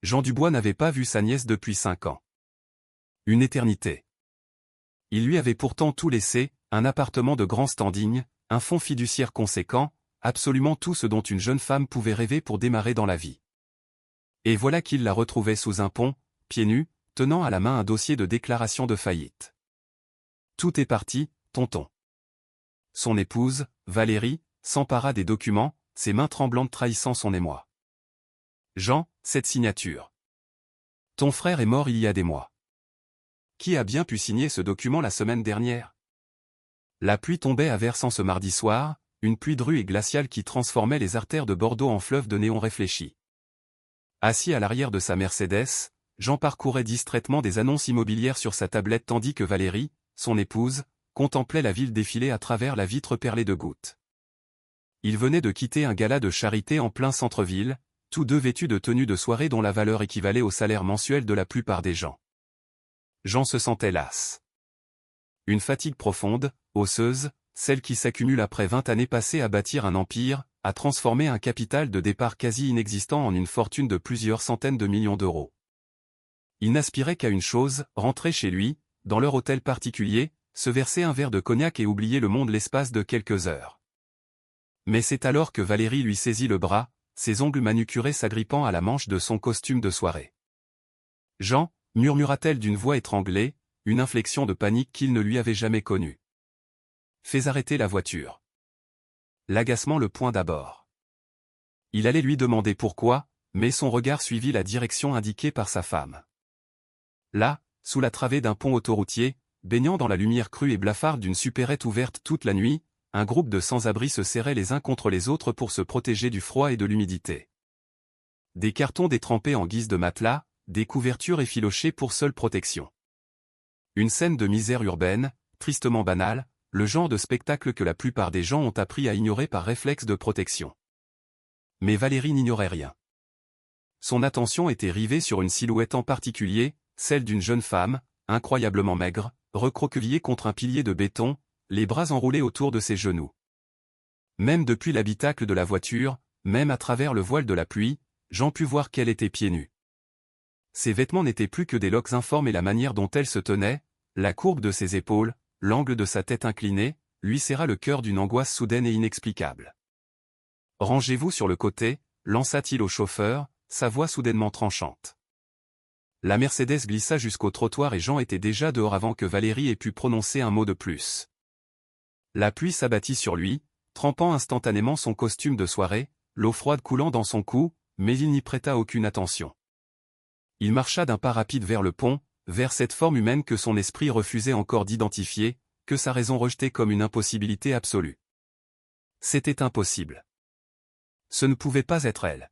Jean Dubois n'avait pas vu sa nièce depuis 5 ans. Une éternité. Il lui avait pourtant tout laissé, un appartement de grand standing, un fonds fiduciaire conséquent, absolument tout ce dont une jeune femme pouvait rêver pour démarrer dans la vie. Et voilà qu'il la retrouvait sous un pont, pieds nus, tenant à la main un dossier de déclaration de faillite. Tout est parti, tonton. Son épouse, Valérie, s'empara des documents, ses mains tremblantes trahissant son émoi. Jean, cette signature. Ton frère est mort il y a des mois. Qui a bien pu signer ce document la semaine dernière? La pluie tombait à versant ce mardi soir, une pluie drue et glaciale qui transformait les artères de Bordeaux en fleuves de néon réfléchis. Assis à l'arrière de sa Mercedes, Jean parcourait distraitement des annonces immobilières sur sa tablette tandis que Valérie, son épouse, contemplait la ville défiler à travers la vitre perlée de gouttes. Il venait de quitter un gala de charité en plein centre-ville, tous deux vêtus de tenues de soirée dont la valeur équivalait au salaire mensuel de la plupart des gens. Jean se sentait las. Une fatigue profonde, osseuse, celle qui s'accumule après 20 années passées à bâtir un empire, à transformer un capital de départ quasi inexistant en une fortune de plusieurs centaines de millions d'euros. Il n'aspirait qu'à une chose, rentrer chez lui, dans leur hôtel particulier, se verser un verre de cognac et oublier le monde l'espace de quelques heures. Mais c'est alors que Valérie lui saisit le bras, ses ongles manucurés s'agrippant à la manche de son costume de soirée. « Jean » murmura-t-elle d'une voix étranglée, une inflexion de panique qu'il ne lui avait jamais connue. « Fais arrêter la voiture. » L'agacement le point d'abord. Il allait lui demander pourquoi, mais son regard suivit la direction indiquée par sa femme. Là, sous la travée d'un pont autoroutier, baignant dans la lumière crue et blafarde d'une supérette ouverte toute la nuit, un groupe de sans-abri se serrait les uns contre les autres pour se protéger du froid et de l'humidité. Des cartons détrempés en guise de matelas, des couvertures effilochées pour seule protection. Une scène de misère urbaine, tristement banale, le genre de spectacle que la plupart des gens ont appris à ignorer par réflexe de protection. Mais Valérie n'ignorait rien. Son attention était rivée sur une silhouette en particulier, celle d'une jeune femme, incroyablement maigre, recroquevillée contre un pilier de béton, les bras enroulés autour de ses genoux. Même depuis l'habitacle de la voiture, même à travers le voile de la pluie, Jean put voir qu'elle était pieds nus. Ses vêtements n'étaient plus que des locks informes et la manière dont elle se tenait, la courbe de ses épaules, l'angle de sa tête inclinée, lui serra le cœur d'une angoisse soudaine et inexplicable. « Rangez-vous sur le côté » lança-t-il au chauffeur, sa voix soudainement tranchante. La Mercedes glissa jusqu'au trottoir et Jean était déjà dehors avant que Valérie ait pu prononcer un mot de plus. La pluie s'abattit sur lui, trempant instantanément son costume de soirée, l'eau froide coulant dans son cou, mais il n'y prêta aucune attention. Il marcha d'un pas rapide vers le pont, vers cette forme humaine que son esprit refusait encore d'identifier, que sa raison rejetait comme une impossibilité absolue. C'était impossible. Ce ne pouvait pas être elle.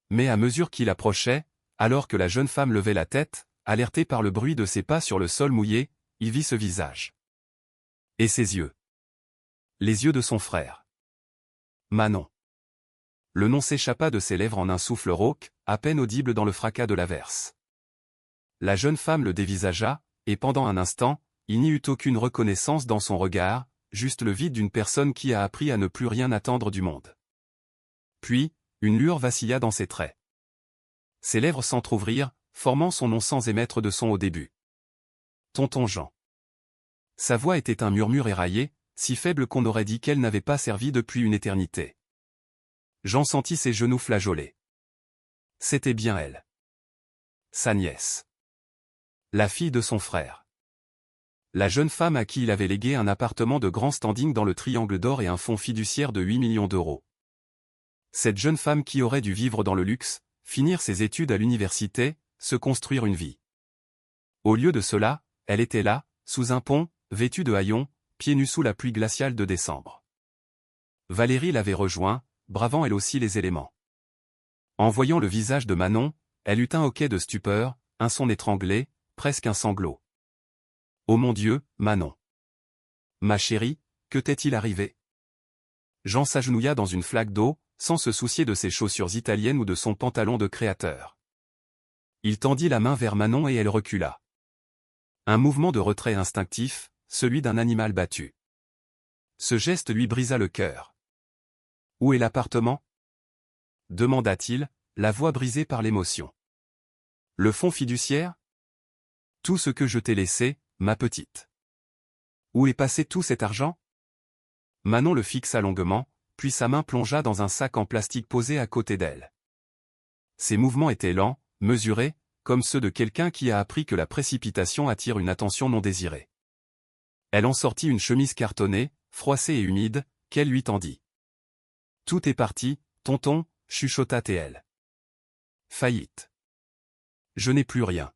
Mais à mesure qu'il approchait, alors que la jeune femme levait la tête, alertée par le bruit de ses pas sur le sol mouillé, il vit ce visage. Et ses yeux. Les yeux de son frère. Manon. Le nom s'échappa de ses lèvres en un souffle rauque, à peine audible dans le fracas de l'averse. La jeune femme le dévisagea, et pendant un instant, il n'y eut aucune reconnaissance dans son regard, juste le vide d'une personne qui a appris à ne plus rien attendre du monde. Puis, une lueur vacilla dans ses traits. Ses lèvres s'entr'ouvrirent, formant son nom sans émettre de son au début. Tonton Jean. Sa voix était un murmure éraillé, si faible qu'on aurait dit qu'elle n'avait pas servi depuis une éternité. Jean sentit ses genoux flageoler. C'était bien elle. Sa nièce. La fille de son frère. La jeune femme à qui il avait légué un appartement de grand standing dans le Triangle d'Or et un fonds fiduciaire de 8 millions d'euros. Cette jeune femme qui aurait dû vivre dans le luxe, finir ses études à l'université, se construire une vie. Au lieu de cela, elle était là, sous un pont, vêtue de haillons, pieds nus sous la pluie glaciale de décembre. Valérie l'avait rejoint, bravant elle aussi les éléments. En voyant le visage de Manon, elle eut un hoquet de stupeur, un son étranglé, presque un sanglot. Oh mon Dieu, Manon. Ma chérie, que t'est-il arrivé? Jean s'agenouilla dans une flaque d'eau, sans se soucier de ses chaussures italiennes ou de son pantalon de créateur. Il tendit la main vers Manon et elle recula. Un mouvement de retrait instinctif, celui d'un animal battu. Ce geste lui brisa le cœur. « Où est l'appartement » demanda-t-il, la voix brisée par l'émotion. Le fonds fiduciaire? Tout ce que je t'ai laissé, ma petite. Où est passé tout cet argent? Manon le fixa longuement, puis sa main plongea dans un sac en plastique posé à côté d'elle. Ses mouvements étaient lents, mesurés, comme ceux de quelqu'un qui a appris que la précipitation attire une attention non désirée. Elle en sortit une chemise cartonnée, froissée et humide, qu'elle lui tendit. Tout est parti, tonton, chuchota TL. Faillite. Je n'ai plus rien.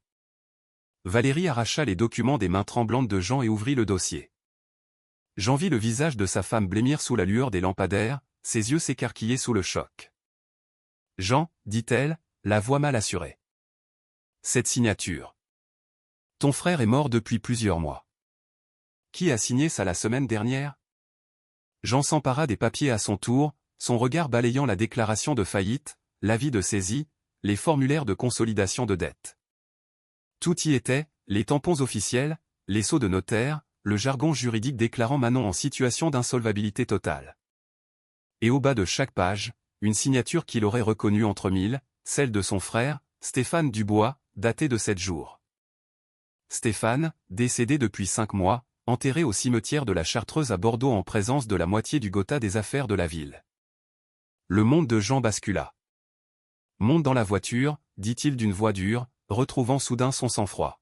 Valérie arracha les documents des mains tremblantes de Jean et ouvrit le dossier. Jean vit le visage de sa femme blêmir sous la lueur des lampadaires, ses yeux s'écarquillaient sous le choc. Jean, dit-elle, la voix mal assurée. Cette signature. Ton frère est mort depuis plusieurs mois. Qui a signé ça la semaine dernière? Jean s'empara des papiers à son tour, son regard balayant la déclaration de faillite, l'avis de saisie, les formulaires de consolidation de dette. Tout y était, les tampons officiels, les sceaux de notaire, le jargon juridique déclarant Manon en situation d'insolvabilité totale. Et au bas de chaque page, une signature qu'il aurait reconnue entre mille, celle de son frère, Stéphane Dubois, datée de 7 jours. Stéphane, décédé depuis 5 mois, enterré au cimetière de la Chartreuse à Bordeaux en présence de la moitié du gotha des affaires de la ville. Le monde de Jean bascula. Monte dans la voiture, dit-il d'une voix dure, retrouvant soudain son sang-froid.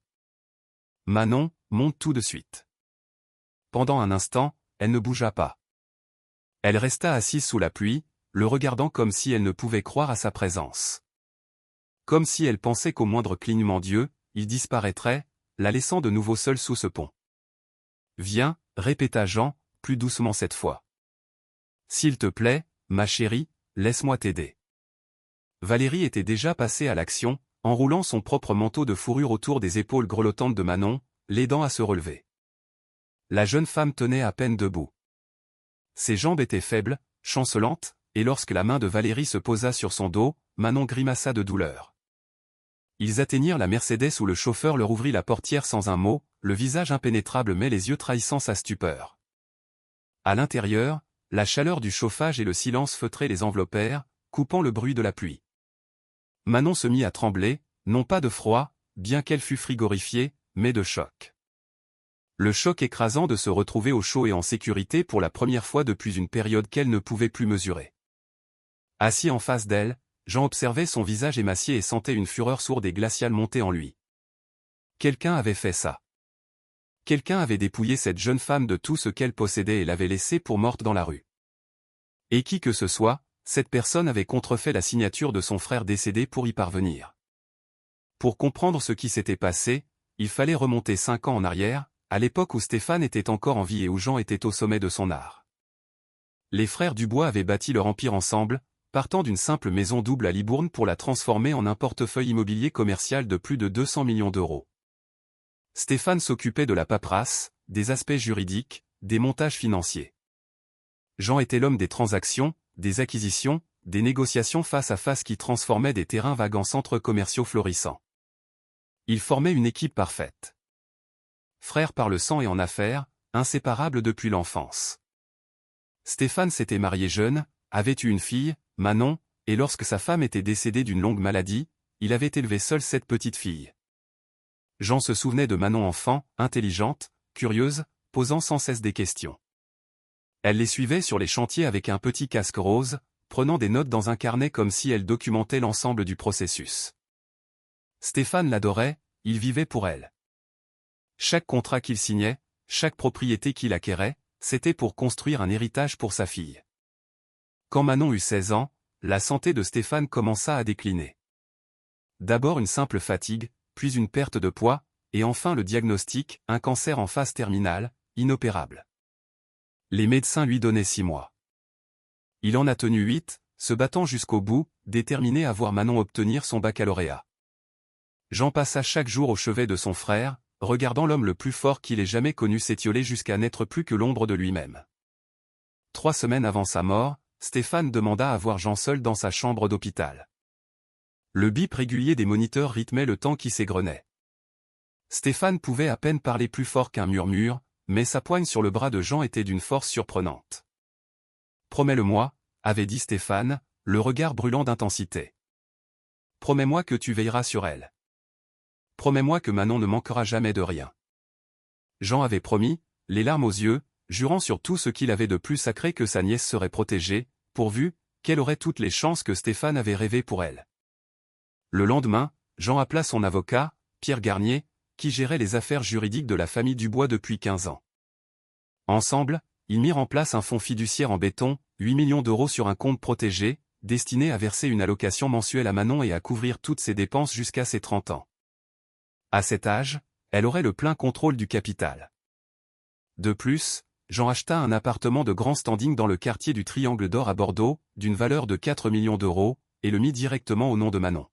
Manon, monte tout de suite. Pendant un instant, elle ne bougea pas. Elle resta assise sous la pluie, le regardant comme si elle ne pouvait croire à sa présence. Comme si elle pensait qu'au moindre clignement d'yeux, il disparaîtrait, la laissant de nouveau seule sous ce pont. Viens, répéta Jean, plus doucement cette fois. S'il te plaît, ma chérie, laisse-moi t'aider. Valérie était déjà passée à l'action, enroulant son propre manteau de fourrure autour des épaules grelottantes de Manon, l'aidant à se relever. La jeune femme tenait à peine debout. Ses jambes étaient faibles, chancelantes, et lorsque la main de Valérie se posa sur son dos, Manon grimaça de douleur. Ils atteignirent la Mercedes où le chauffeur leur ouvrit la portière sans un mot, le visage impénétrable mais les yeux trahissant sa stupeur. À l'intérieur, la chaleur du chauffage et le silence feutré les enveloppèrent, coupant le bruit de la pluie. Manon se mit à trembler, non pas de froid, bien qu'elle fût frigorifiée, mais de choc. Le choc écrasant de se retrouver au chaud et en sécurité pour la première fois depuis une période qu'elle ne pouvait plus mesurer. Assis en face d'elle, Jean observait son visage émacié et sentait une fureur sourde et glaciale monter en lui. Quelqu'un avait fait ça. Quelqu'un avait dépouillé cette jeune femme de tout ce qu'elle possédait et l'avait laissée pour morte dans la rue. Et qui que ce soit, cette personne avait contrefait la signature de son frère décédé pour y parvenir. Pour comprendre ce qui s'était passé, il fallait remonter 5 ans en arrière, à l'époque où Stéphane était encore en vie et où Jean était au sommet de son art. Les frères Dubois avaient bâti leur empire ensemble, partant d'une simple maison double à Libourne pour la transformer en un portefeuille immobilier commercial de plus de 200 millions d'euros. Stéphane s'occupait de la paperasse, des aspects juridiques, des montages financiers. Jean était l'homme des transactions, des acquisitions, des négociations face à face qui transformaient des terrains vagues en centres commerciaux florissants. Ils formaient une équipe parfaite. Frères par le sang et en affaires, inséparables depuis l'enfance. Stéphane s'était marié jeune, avait eu une fille, Manon, et lorsque sa femme était décédée d'une longue maladie, il avait élevé seul 7 petites filles. Jean se souvenait de Manon enfant, intelligente, curieuse, posant sans cesse des questions. Elle les suivait sur les chantiers avec un petit casque rose, prenant des notes dans un carnet comme si elle documentait l'ensemble du processus. Stéphane l'adorait, il vivait pour elle. Chaque contrat qu'il signait, chaque propriété qu'il acquérait, c'était pour construire un héritage pour sa fille. Quand Manon eut 16 ans, la santé de Stéphane commença à décliner. D'abord une simple fatigue, puis une perte de poids, et enfin le diagnostic, un cancer en phase terminale, inopérable. Les médecins lui donnaient 6 mois. Il en a tenu 8, se battant jusqu'au bout, déterminé à voir Manon obtenir son baccalauréat. Jean passa chaque jour au chevet de son frère, regardant l'homme le plus fort qu'il ait jamais connu s'étioler jusqu'à n'être plus que l'ombre de lui-même. 3 semaines avant sa mort, Stéphane demanda à voir Jean seul dans sa chambre d'hôpital. Le bip régulier des moniteurs rythmait le temps qui s'égrenait. Stéphane pouvait à peine parler plus fort qu'un murmure, mais sa poigne sur le bras de Jean était d'une force surprenante. « Promets-le-moi » avait dit Stéphane, le regard brûlant d'intensité. « Promets-moi que tu veilleras sur elle. » promets-moi que Manon ne manquera jamais de rien. Jean avait promis, les larmes aux yeux, jurant sur tout ce qu'il avait de plus sacré que sa nièce serait protégée, pourvu qu'elle aurait toutes les chances que Stéphane avait rêvées pour elle. Le lendemain, Jean appela son avocat, Pierre Garnier, qui gérait les affaires juridiques de la famille Dubois depuis 15 ans. Ensemble, ils mirent en place un fonds fiduciaire en béton, 8 millions d'euros sur un compte protégé, destiné à verser une allocation mensuelle à Manon et à couvrir toutes ses dépenses jusqu'à ses 30 ans. À cet âge, elle aurait le plein contrôle du capital. De plus, Jean acheta un appartement de grand standing dans le quartier du Triangle d'Or à Bordeaux, d'une valeur de 4 millions d'euros, et le mit directement au nom de Manon.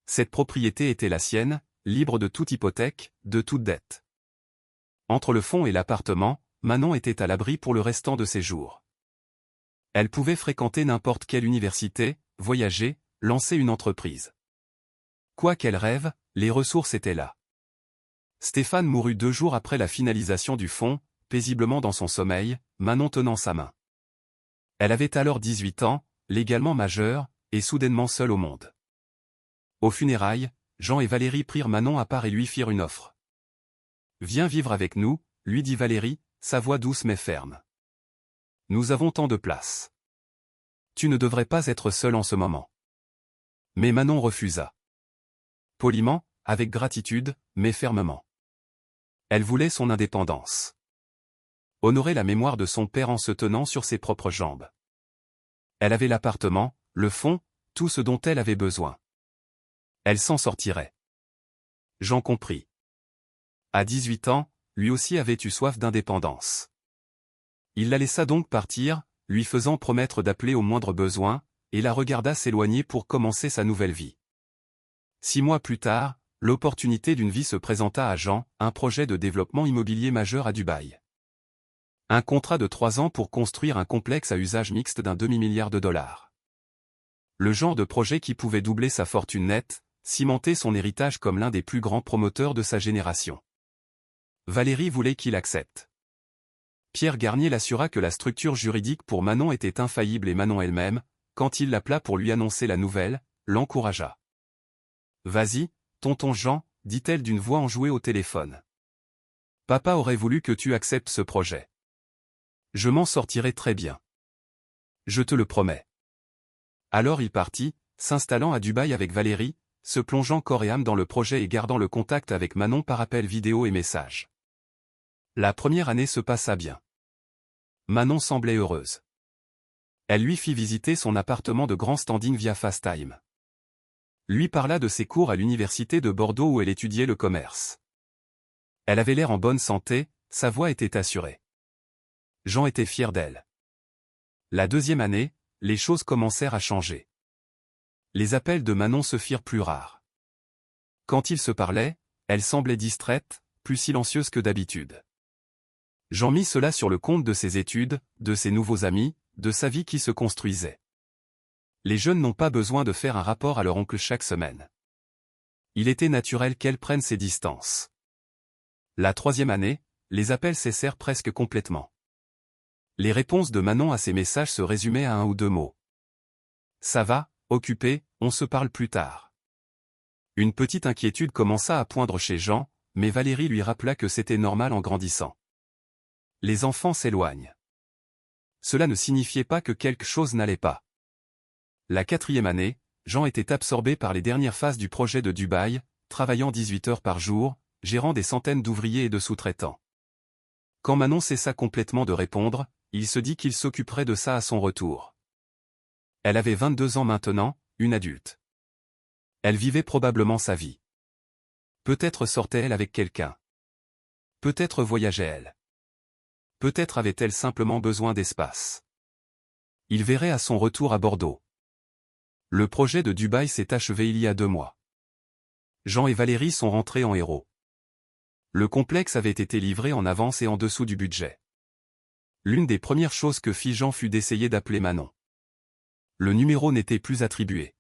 Cette propriété était la sienne, libre de toute hypothèque, de toute dette. Entre le fonds et l'appartement, Manon était à l'abri pour le restant de ses jours. Elle pouvait fréquenter n'importe quelle université, voyager, lancer une entreprise. Quoi qu'elle rêve, les ressources étaient là. Stéphane mourut 2 jours après la finalisation du fonds, paisiblement dans son sommeil, Manon tenant sa main. Elle avait alors 18 ans, légalement majeure, et soudainement seule au monde. Aux funérailles, Jean et Valérie prirent Manon à part et lui firent une offre. « Viens vivre avec nous », lui dit Valérie, sa voix douce mais ferme. « Nous avons tant de place. Tu ne devrais pas être seule en ce moment. » Mais Manon refusa. Poliment, avec gratitude, mais fermement. Elle voulait son indépendance. Honorer la mémoire de son père en se tenant sur ses propres jambes. Elle avait l'appartement, le fonds, tout ce dont elle avait besoin. Elle s'en sortirait. Jean comprit. À 18 ans, lui aussi avait eu soif d'indépendance. Il la laissa donc partir, lui faisant promettre d'appeler au moindre besoin, et la regarda s'éloigner pour commencer sa nouvelle vie. 6 mois plus tard, l'opportunité d'une vie se présenta à Jean, un projet de développement immobilier majeur à Dubaï. Un contrat de 3 ans pour construire un complexe à usage mixte d'un demi-milliard de dollars. Le genre de projet qui pouvait doubler sa fortune nette, cimenter son héritage comme l'un des plus grands promoteurs de sa génération. Valérie voulait qu'il accepte. Pierre Garnier l'assura que la structure juridique pour Manon était infaillible et Manon elle-même, quand il l'appela pour lui annoncer la nouvelle, l'encouragea. « Vas-y, tonton Jean, dit-elle d'une voix enjouée au téléphone. Papa aurait voulu que tu acceptes ce projet. Je m'en sortirai très bien. Je te le promets. » Alors il partit, s'installant à Dubaï avec Valérie, se plongeant corps et âme dans le projet et gardant le contact avec Manon par appel vidéo et messages. La première année se passa bien. Manon semblait heureuse. Elle lui fit visiter son appartement de grand standing via FaceTime. Lui parla de ses cours à l'université de Bordeaux où elle étudiait le commerce. Elle avait l'air en bonne santé, sa voix était assurée. Jean était fier d'elle. La deuxième année, les choses commencèrent à changer. Les appels de Manon se firent plus rares. Quand ils se parlaient, elle semblait distraite, plus silencieuse que d'habitude. Jean mit cela sur le compte de ses études, de ses nouveaux amis, de sa vie qui se construisait. Les jeunes n'ont pas besoin de faire un rapport à leur oncle chaque semaine. Il était naturel qu'elle prenne ses distances. La troisième année, les appels cessèrent presque complètement. Les réponses de Manon à ses messages se résumaient à 1 ou 2 mots. « Ça va, occupé, on se parle plus tard. » Une petite inquiétude commença à poindre chez Jean, mais Valérie lui rappela que c'était normal en grandissant. Les enfants s'éloignent. Cela ne signifiait pas que quelque chose n'allait pas. La 4e année, Jean était absorbé par les dernières phases du projet de Dubaï, travaillant 18 heures par jour, gérant des centaines d'ouvriers et de sous-traitants. Quand Manon cessa complètement de répondre, il se dit qu'il s'occuperait de ça à son retour. Elle avait 22 ans maintenant, une adulte. Elle vivait probablement sa vie. Peut-être sortait-elle avec quelqu'un. Peut-être voyageait-elle. Peut-être avait-elle simplement besoin d'espace. Il verrait à son retour à Bordeaux. Le projet de Dubaï s'est achevé il y a 2 mois. Jean et Valérie sont rentrés en héros. Le complexe avait été livré en avance et en dessous du budget. L'une des premières choses que fit Jean fut d'essayer d'appeler Manon. Le numéro n'était plus attribué.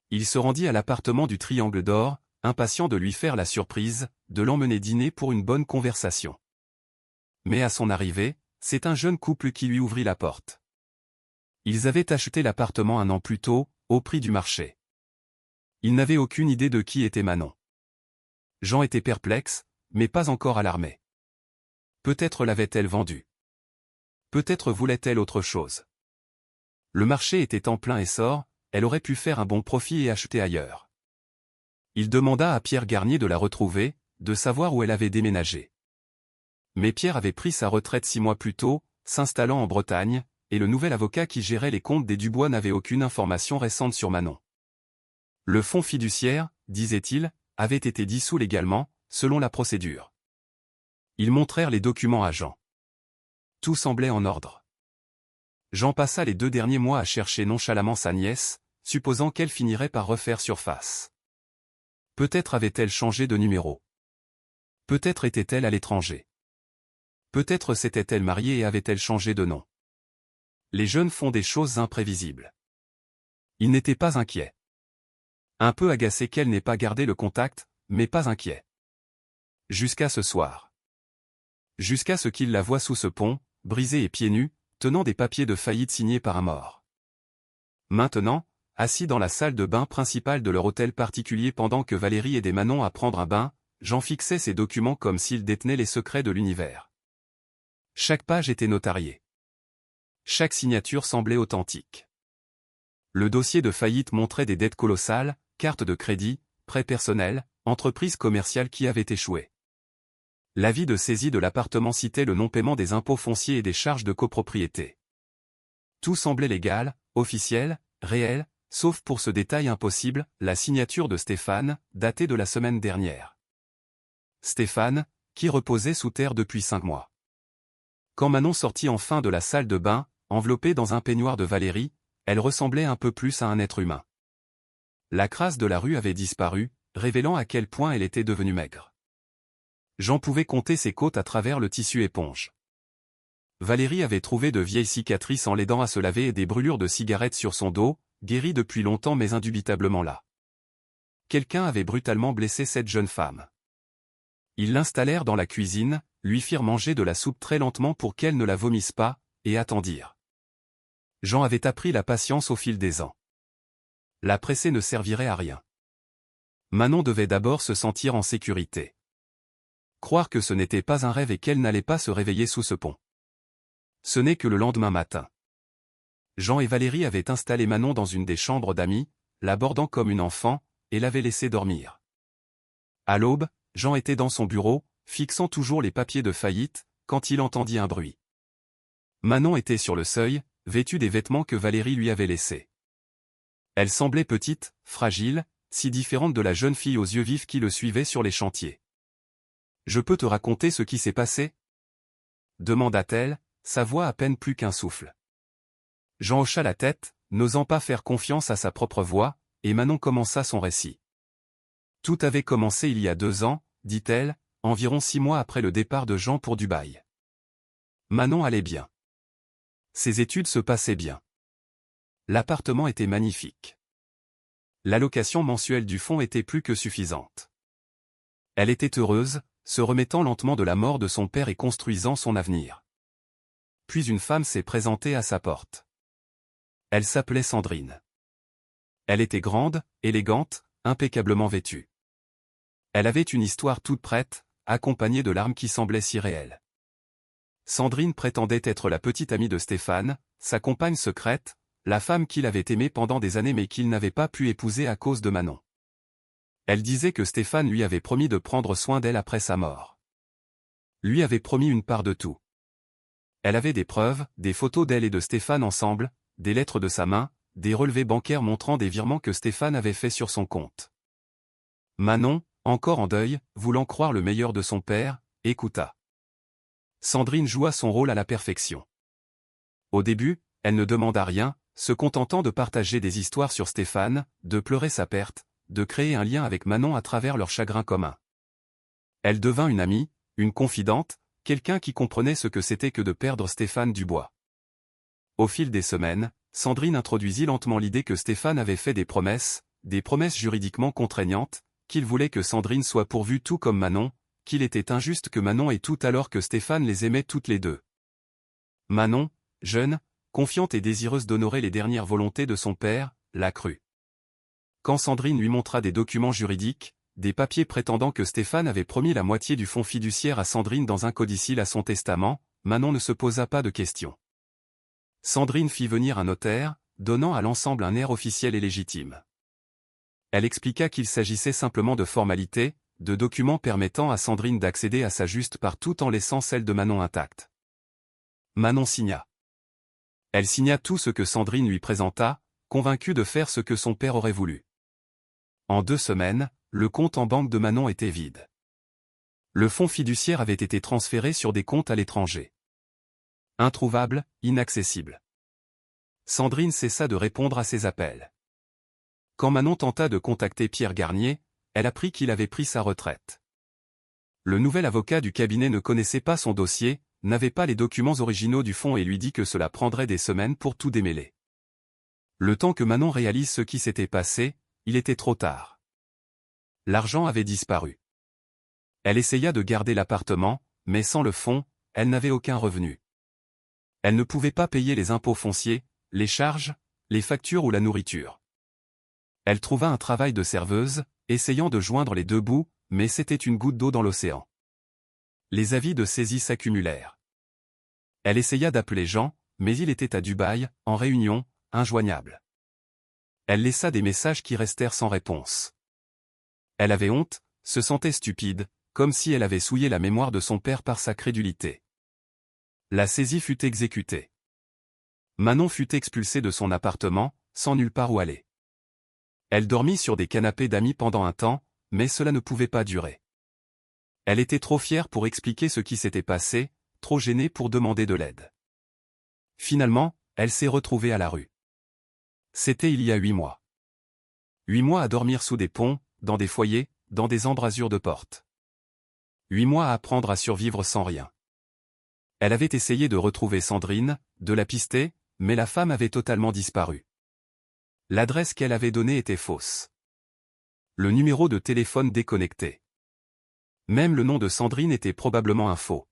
Il se rendit à l'appartement du Triangle d'Or, impatient de lui faire la surprise, de l'emmener dîner pour une bonne conversation. Mais à son arrivée, c'est un jeune couple qui lui ouvrit la porte. Ils avaient acheté l'appartement 1 an plus tôt, au prix du marché. Ils n'avaient aucune idée de qui était Manon. Jean était perplexe, mais pas encore alarmé. Peut-être l'avait-elle vendu. Peut-être voulait-elle autre chose. Le marché était en plein essor, elle aurait pu faire un bon profit et acheter ailleurs. Il demanda à Pierre Garnier de la retrouver, de savoir où elle avait déménagé. Mais Pierre avait pris sa retraite 6 mois plus tôt, s'installant en Bretagne, et le nouvel avocat qui gérait les comptes des Dubois n'avait aucune information récente sur Manon. Le fonds fiduciaire, disait-il, avait été dissous légalement, selon la procédure. Ils montrèrent les documents à Jean. Tout semblait en ordre. Jean passa les 2 derniers mois à chercher nonchalamment sa nièce, supposant qu'elle finirait par refaire surface. Peut-être avait-elle changé de numéro. Peut-être était-elle à l'étranger. Peut-être s'était-elle mariée et avait-elle changé de nom. Les jeunes font des choses imprévisibles. Il n'était pas inquiet. Un peu agacé qu'elle n'ait pas gardé le contact, mais pas inquiet. Jusqu'à ce soir. Jusqu'à ce qu'il la voie sous ce pont, brisée et pieds nus, tenant des papiers de faillite signés par un mort. Maintenant, assis dans la salle de bain principale de leur hôtel particulier pendant que Valérie aidait Manon à prendre un bain, Jean fixait ses documents comme s'il détenait les secrets de l'univers. Chaque page était notariée. Chaque signature semblait authentique. Le dossier de faillite montrait des dettes colossales, cartes de crédit, prêts personnels, entreprises commerciales qui avaient échoué. L'avis de saisie de l'appartement citait le non-paiement des impôts fonciers et des charges de copropriété. Tout semblait légal, officiel, réel, sauf pour ce détail impossible, la signature de Stéphane, datée de la semaine dernière. Stéphane, qui reposait sous terre depuis 5 mois. Quand Manon sortit enfin de la salle de bain, enveloppée dans un peignoir de Valérie, elle ressemblait un peu plus à un être humain. La crasse de la rue avait disparu, révélant à quel point elle était devenue maigre. Jean pouvait compter ses côtes à travers le tissu éponge. Valérie avait trouvé de vieilles cicatrices en l'aidant à se laver et des brûlures de cigarettes sur son dos, guéries depuis longtemps mais indubitablement là. Quelqu'un avait brutalement blessé cette jeune femme. Ils l'installèrent dans la cuisine, lui firent manger de la soupe très lentement pour qu'elle ne la vomisse pas, et attendirent. Jean avait appris la patience au fil des ans. La presser ne servirait à rien. Manon devait d'abord se sentir en sécurité. Croire que ce n'était pas un rêve et qu'elle n'allait pas se réveiller sous ce pont. Ce n'est que le lendemain matin. Jean et Valérie avaient installé Manon dans une des chambres d'amis, l'abordant comme une enfant, et l'avaient laissée dormir. À l'aube, Jean était dans son bureau, fixant toujours les papiers de faillite, quand il entendit un bruit. Manon était sur le seuil, vêtue des vêtements que Valérie lui avait laissés. Elle semblait petite, fragile, si différente de la jeune fille aux yeux vifs qui le suivait sur les chantiers. « Je peux te raconter ce qui s'est passé ?» demanda-t-elle, sa voix à peine plus qu'un souffle. Jean hocha la tête, n'osant pas faire confiance à sa propre voix, et Manon commença son récit. Tout avait commencé il y a 2 ans, dit-elle, environ 6 mois après le départ de Jean pour Dubaï. Manon allait bien. Ses études se passaient bien. L'appartement était magnifique. L'allocation mensuelle du fonds était plus que suffisante. Elle était heureuse, se remettant lentement de la mort de son père et construisant son avenir. Puis une femme s'est présentée à sa porte. Elle s'appelait Sandrine. Elle était grande, élégante, impeccablement vêtue. Elle avait une histoire toute prête, accompagnée de larmes qui semblaient si réelles. Sandrine prétendait être la petite amie de Stéphane, sa compagne secrète, la femme qu'il avait aimée pendant des années mais qu'il n'avait pas pu épouser à cause de Manon. Elle disait que Stéphane lui avait promis de prendre soin d'elle après sa mort. Lui avait promis une part de tout. Elle avait des preuves, des photos d'elle et de Stéphane ensemble, des lettres de sa main, des relevés bancaires montrant des virements que Stéphane avait faits sur son compte. Manon, encore en deuil, voulant croire le meilleur de son père, écouta. Sandrine joua son rôle à la perfection. Au début, elle ne demanda rien, se contentant de partager des histoires sur Stéphane, de pleurer sa perte, de créer un lien avec Manon à travers leur chagrin commun. Elle devint une amie, une confidente, quelqu'un qui comprenait ce que c'était que de perdre Stéphane Dubois. Au fil des semaines, Sandrine introduisit lentement l'idée que Stéphane avait fait des promesses juridiquement contraignantes, qu'il voulait que Sandrine soit pourvue tout comme Manon, qu'il était injuste que Manon ait tout alors que Stéphane les aimait toutes les deux. Manon, jeune, confiante et désireuse d'honorer les dernières volontés de son père, la crut. Quand Sandrine lui montra des documents juridiques, des papiers prétendant que Stéphane avait promis la moitié du fonds fiduciaire à Sandrine dans un codicille à son testament, Manon ne se posa pas de questions. Sandrine fit venir un notaire, donnant à l'ensemble un air officiel et légitime. Elle expliqua qu'il s'agissait simplement de formalités, de documents permettant à Sandrine d'accéder à sa juste part tout en laissant celle de Manon intacte. Manon signa. Elle signa tout ce que Sandrine lui présenta, convaincue de faire ce que son père aurait voulu. En 2 semaines, le compte en banque de Manon était vide. Le fonds fiduciaire avait été transféré sur des comptes à l'étranger. Introuvable, inaccessible. Sandrine cessa de répondre à ses appels. Quand Manon tenta de contacter Pierre Garnier, elle apprit qu'il avait pris sa retraite. Le nouvel avocat du cabinet ne connaissait pas son dossier, n'avait pas les documents originaux du fonds et lui dit que cela prendrait des semaines pour tout démêler. Le temps que Manon réalise ce qui s'était passé, il était trop tard. L'argent avait disparu. Elle essaya de garder l'appartement, mais sans le fonds, elle n'avait aucun revenu. Elle ne pouvait pas payer les impôts fonciers, les charges, les factures ou la nourriture. Elle trouva un travail de serveuse, essayant de joindre les 2 bouts, mais c'était une goutte d'eau dans l'océan. Les avis de saisie s'accumulèrent. Elle essaya d'appeler Jean, mais il était à Dubaï, en réunion, injoignable. Elle laissa des messages qui restèrent sans réponse. Elle avait honte, se sentait stupide, comme si elle avait souillé la mémoire de son père par sa crédulité. La saisie fut exécutée. Manon fut expulsée de son appartement, sans nulle part où aller. Elle dormit sur des canapés d'amis pendant un temps, mais cela ne pouvait pas durer. Elle était trop fière pour expliquer ce qui s'était passé, trop gênée pour demander de l'aide. Finalement, elle s'est retrouvée à la rue. C'était il y a 8 mois. 8 mois à dormir sous des ponts, dans des foyers, dans des embrasures de portes. 8 mois à apprendre à survivre sans rien. Elle avait essayé de retrouver Sandrine, de la pister, mais la femme avait totalement disparu. L'adresse qu'elle avait donnée était fausse. Le numéro de téléphone déconnecté. Même le nom de Sandrine était probablement un faux.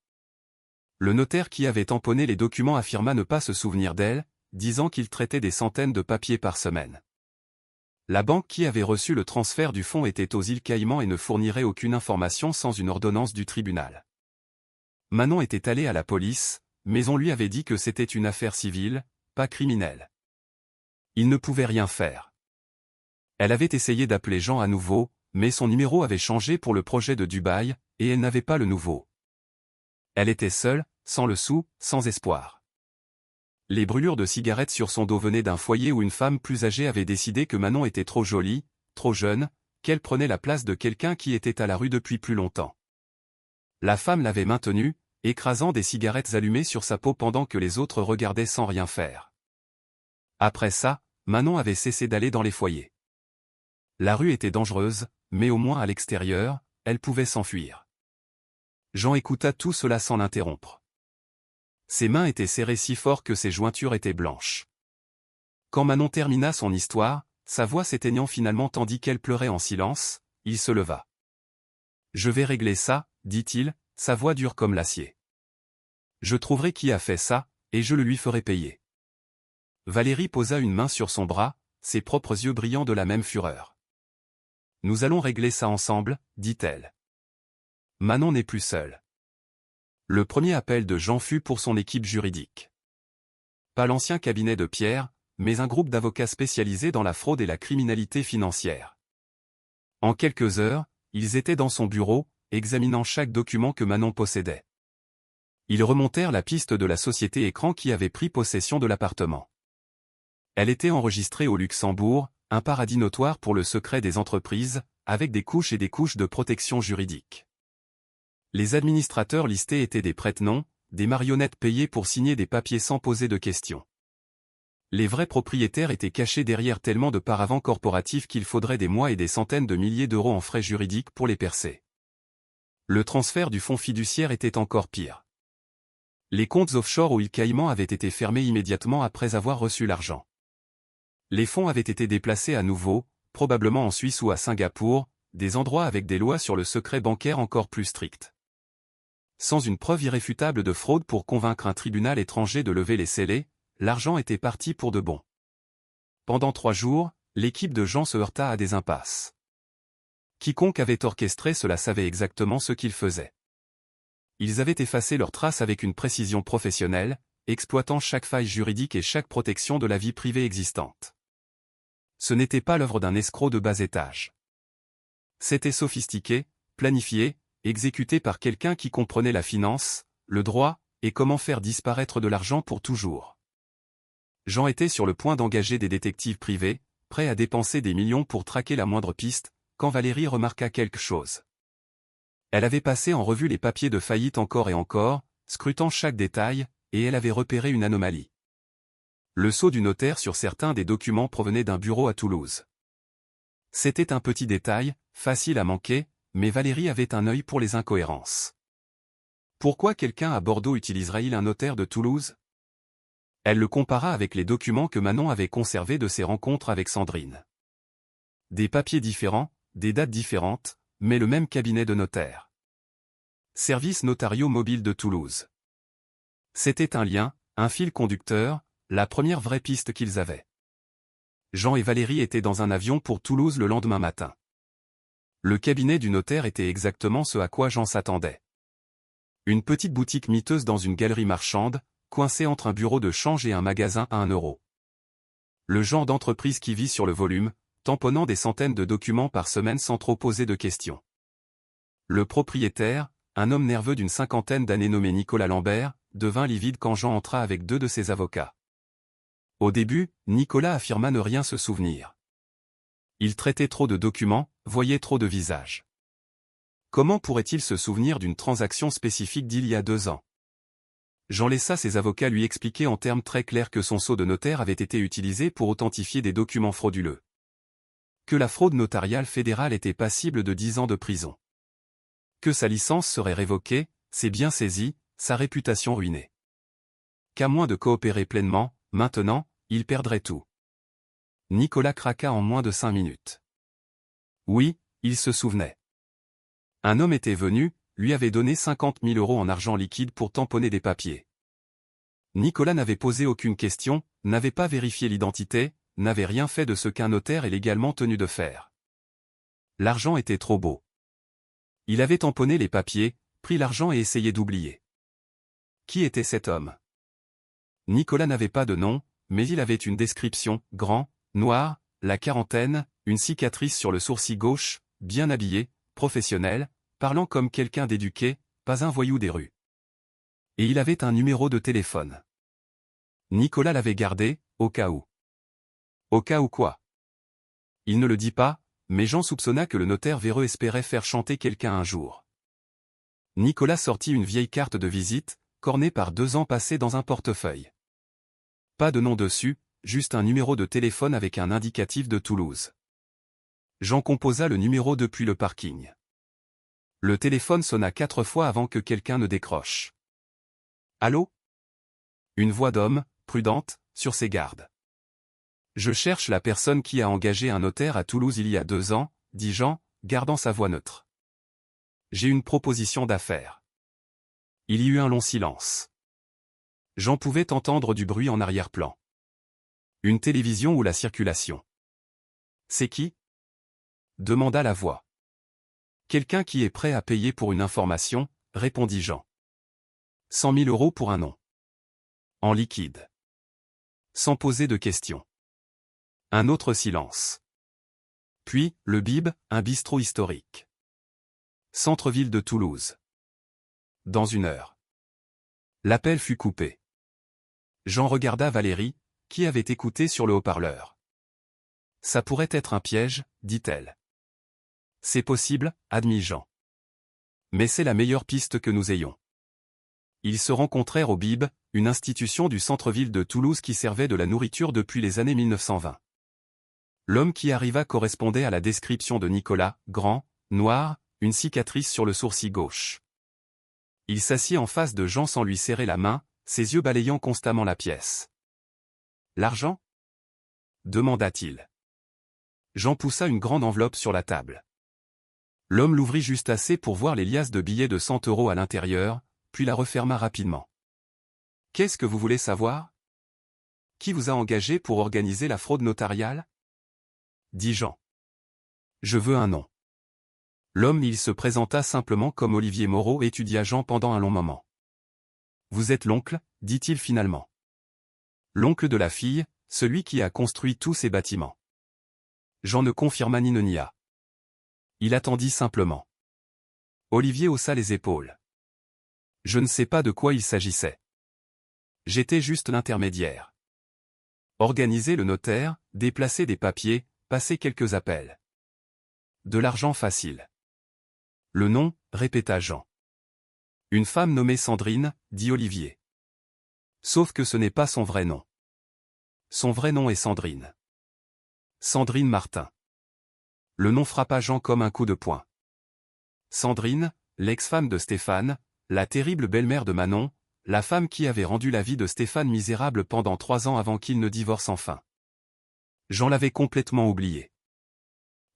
Le notaire qui avait tamponné les documents affirma ne pas se souvenir d'elle, disant qu'il traitait des centaines de papiers par semaine. La banque qui avait reçu le transfert du fonds était aux îles Caïmans et ne fournirait aucune information sans une ordonnance du tribunal. Manon était allée à la police, mais on lui avait dit que c'était une affaire civile, pas criminelle. Il ne pouvait rien faire. Elle avait essayé d'appeler Jean à nouveau, mais son numéro avait changé pour le projet de Dubaï, et elle n'avait pas le nouveau. Elle était seule, sans le sou, sans espoir. Les brûlures de cigarettes sur son dos venaient d'un foyer où une femme plus âgée avait décidé que Manon était trop jolie, trop jeune, qu'elle prenait la place de quelqu'un qui était à la rue depuis plus longtemps. La femme l'avait maintenue, écrasant des cigarettes allumées sur sa peau pendant que les autres regardaient sans rien faire. Après ça, Manon avait cessé d'aller dans les foyers. La rue était dangereuse, mais au moins à l'extérieur, elle pouvait s'enfuir. Jean écouta tout cela sans l'interrompre. Ses mains étaient serrées si fort que ses jointures étaient blanches. Quand Manon termina son histoire, sa voix s'éteignant finalement tandis qu'elle pleurait en silence, il se leva. « Je vais régler ça, dit-il, sa voix dure comme l'acier. Je trouverai qui a fait ça, et je le lui ferai payer. » Valérie posa une main sur son bras, ses propres yeux brillant de la même fureur. « Nous allons régler ça ensemble, dit-elle. Manon n'est plus seule. Le premier appel de Jean fut pour son équipe juridique. Pas l'ancien cabinet de Pierre, mais un groupe d'avocats spécialisés dans la fraude et la criminalité financière. En quelques heures, ils étaient dans son bureau, examinant chaque document que Manon possédait. Ils remontèrent la piste de la société Écran qui avait pris possession de l'appartement. Elle était enregistrée au Luxembourg, un paradis notoire pour le secret des entreprises, avec des couches et des couches de protection juridique. Les administrateurs listés étaient des prête-noms, des marionnettes payées pour signer des papiers sans poser de questions. Les vrais propriétaires étaient cachés derrière tellement de paravents corporatifs qu'il faudrait des mois et des centaines de milliers d'euros en frais juridiques pour les percer. Le transfert du fonds fiduciaire était encore pire. Les comptes offshore aux îles Caïmans avaient été fermés immédiatement après avoir reçu l'argent. Les fonds avaient été déplacés à nouveau, probablement en Suisse ou à Singapour, des endroits avec des lois sur le secret bancaire encore plus strictes. Sans une preuve irréfutable de fraude pour convaincre un tribunal étranger de lever les scellés, l'argent était parti pour de bon. Pendant 3 jours, l'équipe de Jean se heurta à des impasses. Quiconque avait orchestré cela savait exactement ce qu'ils faisaient. Ils avaient effacé leurs traces avec une précision professionnelle, exploitant chaque faille juridique et chaque protection de la vie privée existante. Ce n'était pas l'œuvre d'un escroc de bas étage. C'était sophistiqué, planifié, exécuté par quelqu'un qui comprenait la finance, le droit, et comment faire disparaître de l'argent pour toujours. Jean était sur le point d'engager des détectives privés, prêts à dépenser des millions pour traquer la moindre piste, quand Valérie remarqua quelque chose. Elle avait passé en revue les papiers de faillite encore et encore, scrutant chaque détail, et elle avait repéré une anomalie. Le sceau du notaire sur certains des documents provenait d'un bureau à Toulouse. C'était un petit détail, facile à manquer, mais Valérie avait un œil pour les incohérences. Pourquoi quelqu'un à Bordeaux utiliserait-il un notaire de Toulouse? Elle le compara avec les documents que Manon avait conservés de ses rencontres avec Sandrine. Des papiers différents, des dates différentes, mais le même cabinet de notaire. Services notariaux mobiles de Toulouse. C'était un lien, un fil conducteur, la première vraie piste qu'ils avaient. Jean et Valérie étaient dans un avion pour Toulouse le lendemain matin. Le cabinet du notaire était exactement ce à quoi Jean s'attendait. Une petite boutique miteuse dans une galerie marchande, coincée entre un bureau de change et un magasin à 1 euro. Le genre d'entreprise qui vit sur le volume, tamponnant des centaines de documents par semaine sans trop poser de questions. Le propriétaire, un homme nerveux d'une cinquantaine d'années nommé Nicolas Lambert, devint livide quand Jean entra avec 2 de ses avocats. Au début, Nicolas affirma ne rien se souvenir. Il traitait trop de documents, voyait trop de visages. Comment pourrait-il se souvenir d'une transaction spécifique d'il y a 2 ans? Jean laissa ses avocats lui expliquer en termes très clairs que son sceau de notaire avait été utilisé pour authentifier des documents frauduleux. Que la fraude notariale fédérale était passible de 10 ans de prison. Que sa licence serait révoquée, ses biens saisis, sa réputation ruinée. Qu'à moins de coopérer pleinement, maintenant, il perdrait tout. Nicolas craqua en moins de 5 minutes. Oui, il se souvenait. Un homme était venu, lui avait donné 50 000 € en argent liquide pour tamponner des papiers. Nicolas n'avait posé aucune question, n'avait pas vérifié l'identité, n'avait rien fait de ce qu'un notaire est légalement tenu de faire. L'argent était trop beau. Il avait tamponné les papiers, pris l'argent et essayé d'oublier. Qui était cet homme? Nicolas n'avait pas de nom, mais il avait une description, grand, noir, la quarantaine, une cicatrice sur le sourcil gauche, bien habillé, professionnel, parlant comme quelqu'un d'éduqué, pas un voyou des rues. Et il avait un numéro de téléphone. Nicolas l'avait gardé, au cas où. Au cas où quoi? Il ne le dit pas, mais Jean soupçonna que le notaire véreux espérait faire chanter quelqu'un un jour. Nicolas sortit une vieille carte de visite, cornée par 2 ans passés dans un portefeuille. Pas de nom dessus, juste un numéro de téléphone avec un indicatif de Toulouse. Jean composa le numéro depuis le parking. Le téléphone sonna 4 fois avant que quelqu'un ne décroche. Allô? Une voix d'homme, prudente, sur ses gardes. Je cherche la personne qui a engagé un notaire à Toulouse il y a 2 ans, dit Jean, gardant sa voix neutre. J'ai une proposition d'affaires. Il y eut un long silence. Jean pouvait entendre du bruit en arrière-plan. Une télévision ou la circulation. C'est qui? Demanda la voix. Quelqu'un qui est prêt à payer pour une information, répondit Jean. 100 000 € pour un nom. En liquide. Sans poser de questions. Un autre silence. Puis, le Bib, un bistrot historique. Centre-ville de Toulouse. Dans 1 heure. L'appel fut coupé. Jean regarda Valérie, qui avait écouté sur le haut-parleur. Ça pourrait être un piège, dit-elle. C'est possible, admit Jean. Mais c'est la meilleure piste que nous ayons. Ils se rencontrèrent au Bib, une institution du centre-ville de Toulouse qui servait de la nourriture depuis les années 1920. L'homme qui arriva correspondait à la description de Nicolas, grand, noir, une cicatrice sur le sourcil gauche. Il s'assit en face de Jean sans lui serrer la main, ses yeux balayant constamment la pièce. L'argent? Demanda-t-il. Jean poussa une grande enveloppe sur la table. L'homme l'ouvrit juste assez pour voir les liasses de billets de 100 € à l'intérieur, puis la referma rapidement. Qu'est-ce que vous voulez savoir? Qui vous a engagé pour organiser la fraude notariale? Dit Jean. Je veux un nom. L'homme il se présenta simplement comme Olivier Moreau et étudia Jean pendant un long moment. « Vous êtes l'oncle » dit-il finalement. « L'oncle de la fille, celui qui a construit tous ces bâtiments. » Jean ne confirma ni ne nia. Il attendit simplement. Olivier haussa les épaules. « Je ne sais pas de quoi il s'agissait. J'étais juste l'intermédiaire. Organiser le notaire, déplacer des papiers, passer quelques appels. De l'argent facile. » Le nom, répéta Jean. Une femme nommée Sandrine, dit Olivier. Sauf que ce n'est pas son vrai nom. Son vrai nom est Sandrine. Sandrine Martin. Le nom frappa Jean comme un coup de poing. Sandrine, l'ex-femme de Stéphane, la terrible belle-mère de Manon, la femme qui avait rendu la vie de Stéphane misérable pendant 3 ans avant qu'il ne divorce enfin. Jean l'avait complètement oubliée.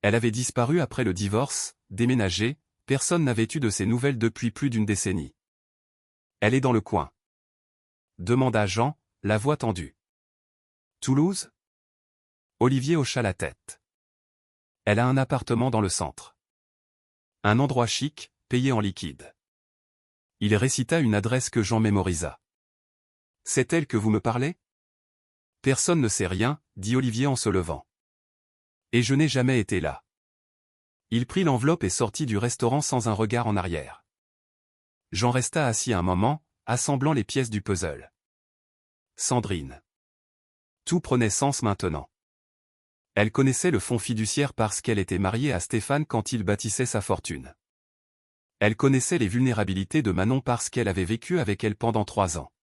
Elle avait disparu après le divorce, déménagé, personne n'avait eu de ses nouvelles depuis plus d'1 décennie. Elle est dans le coin. Demanda Jean, la voix tendue. Toulouse? Olivier hocha la tête. Elle a un appartement dans le centre. Un endroit chic, payé en liquide. Il récita une adresse que Jean mémorisa. C'est elle que vous me parlez? Personne ne sait rien, dit Olivier en se levant. Et je n'ai jamais été là. Il prit l'enveloppe et sortit du restaurant sans un regard en arrière. Jean resta assis un moment, assemblant les pièces du puzzle. Sandrine. Tout prenait sens maintenant. Elle connaissait le fonds fiduciaire parce qu'elle était mariée à Stéphane quand il bâtissait sa fortune. Elle connaissait les vulnérabilités de Manon parce qu'elle avait vécu avec elle pendant 3 ans.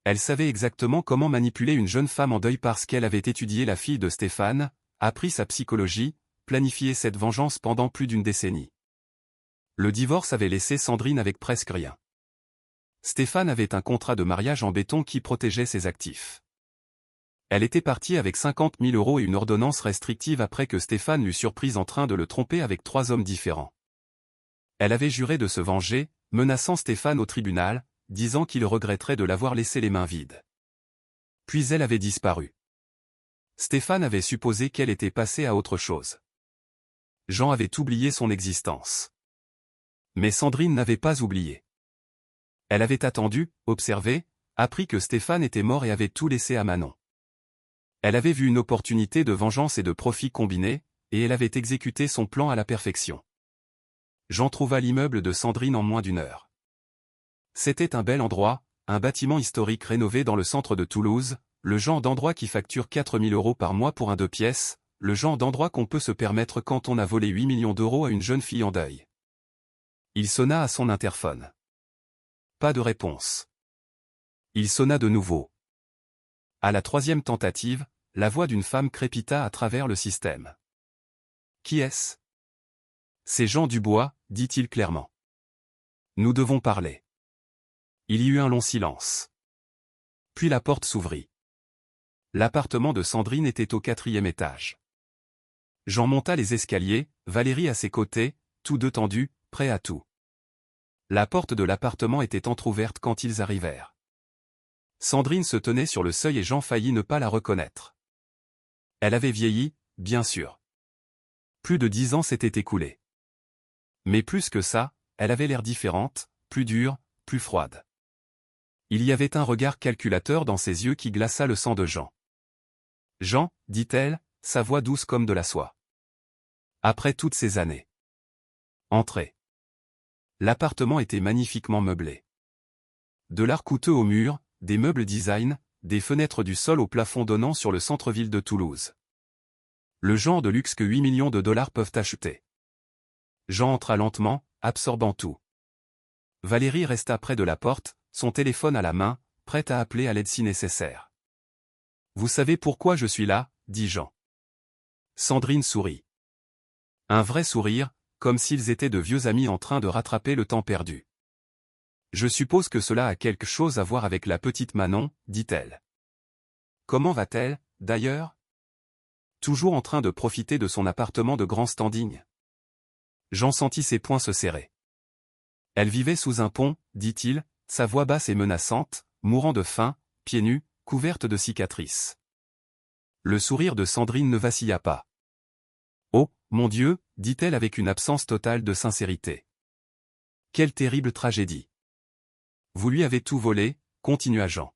Elle savait exactement comment manipuler une jeune femme en deuil parce qu'elle avait étudié la fille de Stéphane, appris sa psychologie, planifié cette vengeance pendant plus d'1 décennie. Le divorce avait laissé Sandrine avec presque rien. Stéphane avait un contrat de mariage en béton qui protégeait ses actifs. Elle était partie avec 50 000 € et une ordonnance restrictive après que Stéphane l'eût surprise en train de le tromper avec 3 hommes différents. Elle avait juré de se venger, menaçant Stéphane au tribunal, disant qu'il regretterait de l'avoir laissé les mains vides. Puis elle avait disparu. Stéphane avait supposé qu'elle était passée à autre chose. Jean avait oublié son existence. Mais Sandrine n'avait pas oublié. Elle avait attendu, observé, appris que Stéphane était mort et avait tout laissé à Manon. Elle avait vu une opportunité de vengeance et de profit combinés, et elle avait exécuté son plan à la perfection. Jean trouva l'immeuble de Sandrine en moins d'1 heure. C'était un bel endroit, un bâtiment historique rénové dans le centre de Toulouse, le genre d'endroit qui facture 4 000 € par mois pour un 2 pièces, le genre d'endroit qu'on peut se permettre quand on a volé 8 millions d'euros à une jeune fille en deuil. Il sonna à son interphone. Pas de réponse. Il sonna de nouveau. À la 3e tentative, la voix d'une femme crépita à travers le système. Qui est-ce? C'est Jean Dubois, dit-il clairement. Nous devons parler. Il y eut un long silence. Puis la porte s'ouvrit. L'appartement de Sandrine était au 4e étage. Jean monta les escaliers, Valérie à ses côtés, tous deux tendus, prêts à tout. La porte de l'appartement était entr'ouverte quand ils arrivèrent. Sandrine se tenait sur le seuil et Jean faillit ne pas la reconnaître. Elle avait vieilli, bien sûr. Plus de 10 ans s'étaient écoulés. Mais plus que ça, elle avait l'air différente, plus dure, plus froide. Il y avait un regard calculateur dans ses yeux qui glaça le sang de Jean. « Jean, dit-elle, sa voix douce comme de la soie. Après toutes ces années. Entrez. » L'appartement était magnifiquement meublé. De l'art coûteux au mur, des meubles design, des fenêtres du sol au plafond donnant sur le centre-ville de Toulouse. Le genre de luxe que 8 millions de dollars peuvent acheter. Jean entra lentement, absorbant tout. Valérie resta près de la porte, son téléphone à la main, prête à appeler à l'aide si nécessaire. « Vous savez pourquoi je suis là ?» dit Jean. Sandrine sourit. Un vrai sourire, comme s'ils étaient de vieux amis en train de rattraper le temps perdu. « Je suppose que cela a quelque chose à voir avec la petite Manon, dit-elle. Comment va-t-elle, d'ailleurs? Toujours en train de profiter de son appartement de grand standing. Jean sentit ses poings se serrer. Elle vivait sous un pont, dit-il, sa voix basse et menaçante, mourant de faim, pieds nus, couverte de cicatrices. Le sourire de Sandrine ne vacilla pas. Oh, mon Dieu, dit-elle avec une absence totale de sincérité. Quelle terrible tragédie. Vous lui avez tout volé, continua Jean.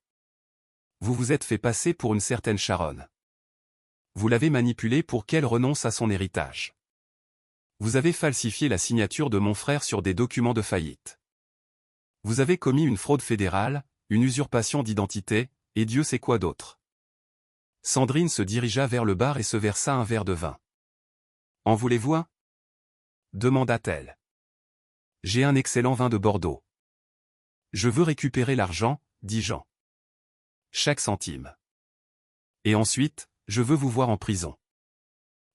Vous vous êtes fait passer pour une certaine Charonne. Vous l'avez manipulée pour qu'elle renonce à son héritage. Vous avez falsifié la signature de mon frère sur des documents de faillite. Vous avez commis une fraude fédérale, une usurpation d'identité, et Dieu sait quoi d'autre. Sandrine se dirigea vers le bar et se versa un verre de vin. En voulez-vous un ? Demanda-t-elle. J'ai un excellent vin de Bordeaux. Je veux récupérer l'argent, dit Jean. Chaque centime. Et ensuite, je veux vous voir en prison.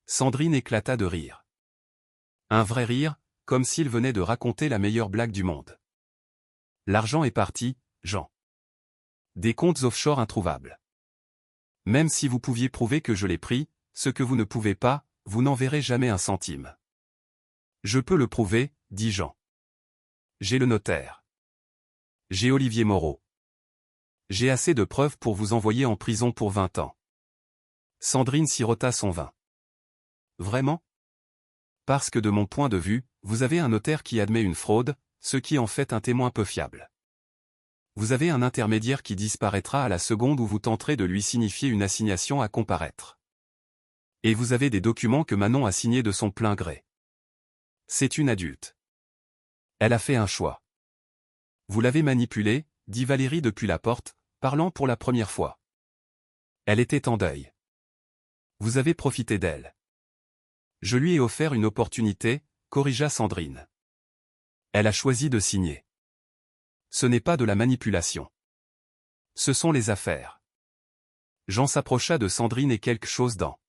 Sandrine éclata de rire. Un vrai rire, comme s'il venait de raconter la meilleure blague du monde. L'argent est parti, Jean. Des comptes offshore introuvables. Même si vous pouviez prouver que je l'ai pris, ce que vous ne pouvez pas, vous n'en verrez jamais un centime. Je peux le prouver, dit Jean. J'ai le notaire. J'ai Olivier Moreau. J'ai assez de preuves pour vous envoyer en prison pour 20 ans. Sandrine sirota son vin. Vraiment ? Parce que de mon point de vue, vous avez un notaire qui admet une fraude, ce qui en fait un témoin peu fiable. Vous avez un intermédiaire qui disparaîtra à la seconde où vous tenterez de lui signifier une assignation à comparaître. Et vous avez des documents que Manon a signés de son plein gré. C'est une adulte. Elle a fait un choix. Vous l'avez manipulée, dit Valérie depuis la porte, parlant pour la première fois. Elle était en deuil. Vous avez profité d'elle. Je lui ai offert une opportunité, corrigea Sandrine. Elle a choisi de signer. Ce n'est pas de la manipulation. Ce sont les affaires. Jean s'approcha de Sandrine et quelque chose dans